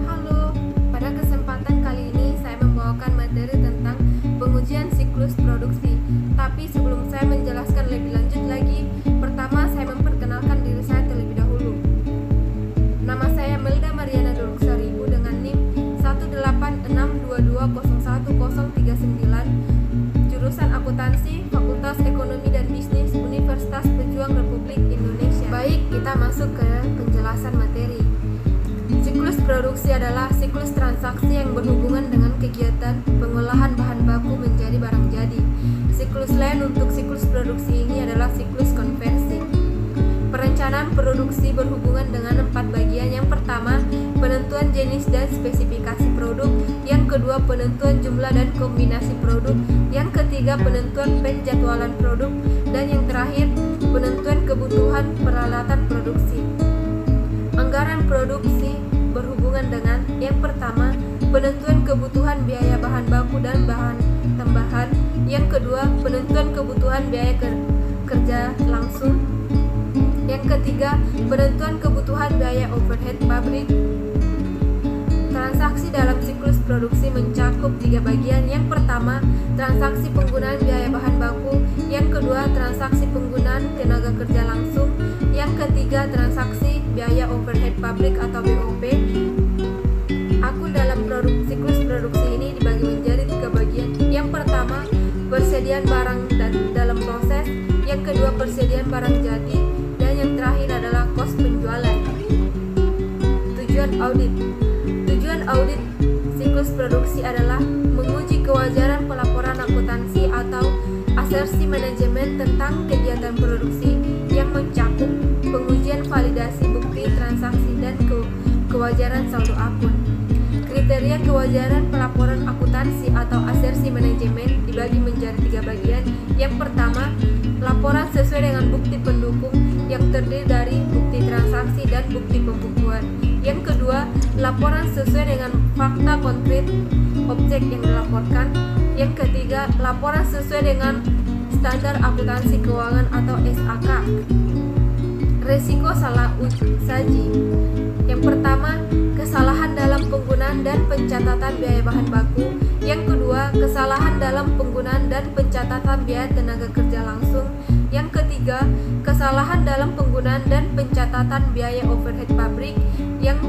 Halo, pada kesempatan kali ini saya membawakan materi tentang pengujian siklus produksi. Tapi sebelum saya menjelaskan lebih lanjut lagi, pertama saya memperkenalkan diri saya terlebih dahulu. Nama saya Melda Mariana Doluk Saribu dengan NIM 18622011039, jurusan akuntansi, Fakultas Ekonomi dan Bisnis, Universitas Pejuang Republik Indonesia. Baik, kita masuk ke penjelasan materi. Siklus produksi adalah siklus transaksi yang berhubungan dengan kegiatan pengolahan bahan baku menjadi barang jadi. Siklus lain untuk siklus produksi ini adalah siklus konversi. Perencanaan produksi berhubungan dengan 4 bagian. Yang pertama, penentuan jenis dan spesifikasi produk. Yang kedua, penentuan jumlah dan kombinasi produk. Yang ketiga, penentuan penjadwalan produk. Dan yang terakhir, penentuan kebutuhan peralatan produksi. Anggaran produksi berhubungan dengan yang pertama, penentuan kebutuhan biaya bahan baku dan bahan tambahan. Yang kedua, penentuan kebutuhan biaya kerja langsung. Yang ketiga, penentuan kebutuhan biaya overhead pabrik. Transaksi dalam siklus produksi mencakup 3 bagian. Yang pertama, transaksi penggunaan biaya bahan baku. Yang kedua, transaksi penggunaan tenaga kerja langsung. Yang ketiga, transaksi biaya overhead pabrik atau BOP. Akun dalam siklus produksi ini dibagi menjadi 3 bagian. Yang pertama, persediaan barang dalam proses. Yang kedua, persediaan barang jadi. Dan yang terakhir adalah kos penjualan. Tujuan audit. Tujuan audit siklus produksi adalah menguji kewajaran pelaporan akuntansi atau asersi manajemen tentang kegiatan produksi yang mencakup pengujian validasi bukti transaksi dan kewajaran saldo akun. Kriteria kewajaran pelaporan akuntansi atau asersi manajemen dibagi menjadi 3 bagian. Yang pertama, laporan sesuai dengan bukti pendukung yang terdiri dari bukti transaksi dan bukti pembukuan. Yang kedua, laporan sesuai dengan fakta konkret objek yang dilaporkan. Yang ketiga, laporan sesuai dengan standar akuntansi keuangan atau SAK. Resiko salah saji. Yang pertama, kesalahan dalam penggunaan dan pencatatan biaya bahan baku. Yang kedua, kesalahan dalam penggunaan dan pencatatan biaya tenaga kerja langsung. Yang ketiga, kesalahan dalam penggunaan dan pencatatan biaya overhead pabrik. Yang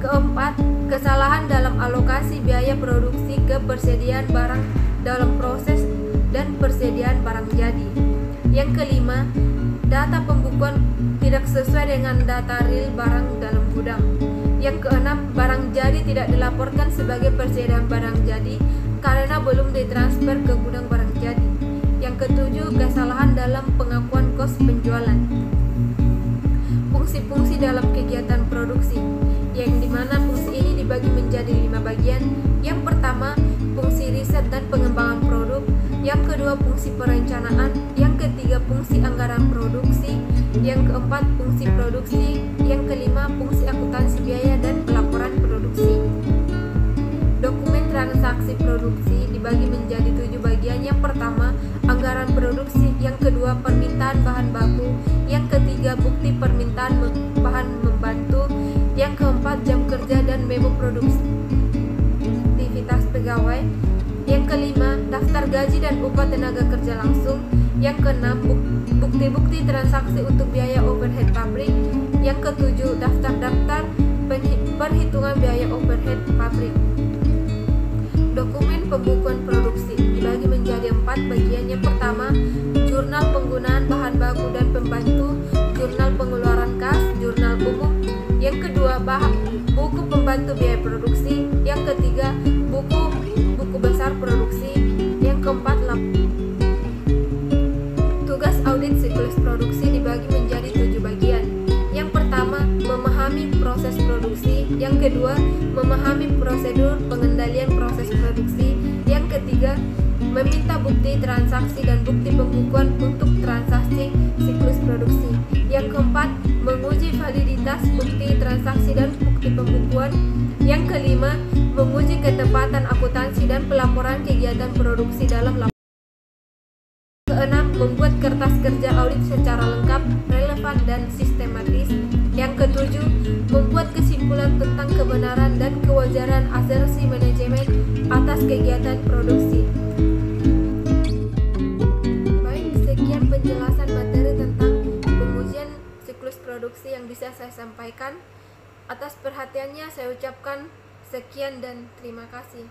keempat, kesalahan dalam alokasi biaya produksi ke persediaan barang dalam proses dan persediaan barang jadi. Yang kelima, data pembukuan tidak sesuai dengan data real barang dalam gudang. Yang keenam, barang jadi tidak dilaporkan sebagai persediaan barang jadi karena belum ditransfer ke gudang barang jadi. Yang ketujuh, kesalahan dalam pengakuan kos penjualan. Fungsi-fungsi dalam kegiatan produksi, yang dimana fungsi ini dibagi menjadi 5 bagian. Yang pertama, fungsi riset dan pengembangan produk. Yang kedua, fungsi perencanaan. Yang ketiga, fungsi anggaran produksi. Yang keempat, fungsi produksi. Yang kelima, fungsi akuntansi biaya dan pelaporan produksi. Dokumen transaksi produksi dibagi menjadi 7 bagian. Yang pertama, anggaran produksi. Yang kedua, permintaan bahan baku. Yang ketiga, bukti permintaan bahan membantu. Yang keempat, jam kerja dan memo produktivitas pegawai. Yang kelima, daftar gaji dan upah tenaga kerja langsung. Yang keenam, bukti-bukti transaksi untuk biaya overhead pabrik. Yang ketujuh, daftar-daftar perhitungan biaya overhead pabrik. Dokumen pembukuan produksi dibagi menjadi 4 bagian. Yang pertama, jurnal penggunaan bahan baku dan pembantu, jurnal pengeluaran kas, jurnal umum. Yang kedua, buku pembantu biaya produksi. Yang ketiga, buku besar produksi. Yang keempat, tugas audit siklus produksi dibagi menjadi 7 bagian. Yang pertama, memahami proses produksi. Yang kedua, memahami prosedur pengendalian proses produksi. Yang ketiga, meminta bukti transaksi dan bukti pembukuan untuk transaksi siklus produksi. Yang keempat, menguji validitas bukti transaksi dan bukti pembukuan. Yang kelima, menguji ketepatan akuntansi dan pelaporan kegiatan produksi dalam laporan. Keenam, membuat kertas kerja audit secara lengkap, relevan relevan dan sistematis. Yang ketujuh, membuat kesimpulan tentang kebenaran dan kewajaran asersi manajemen atas kegiatan produksi. Baik, sekian penjelasan materi tentang pengujian siklus produksi yang bisa saya sampaikan. Atas perhatiannya saya ucapkan sekian dan terima kasih.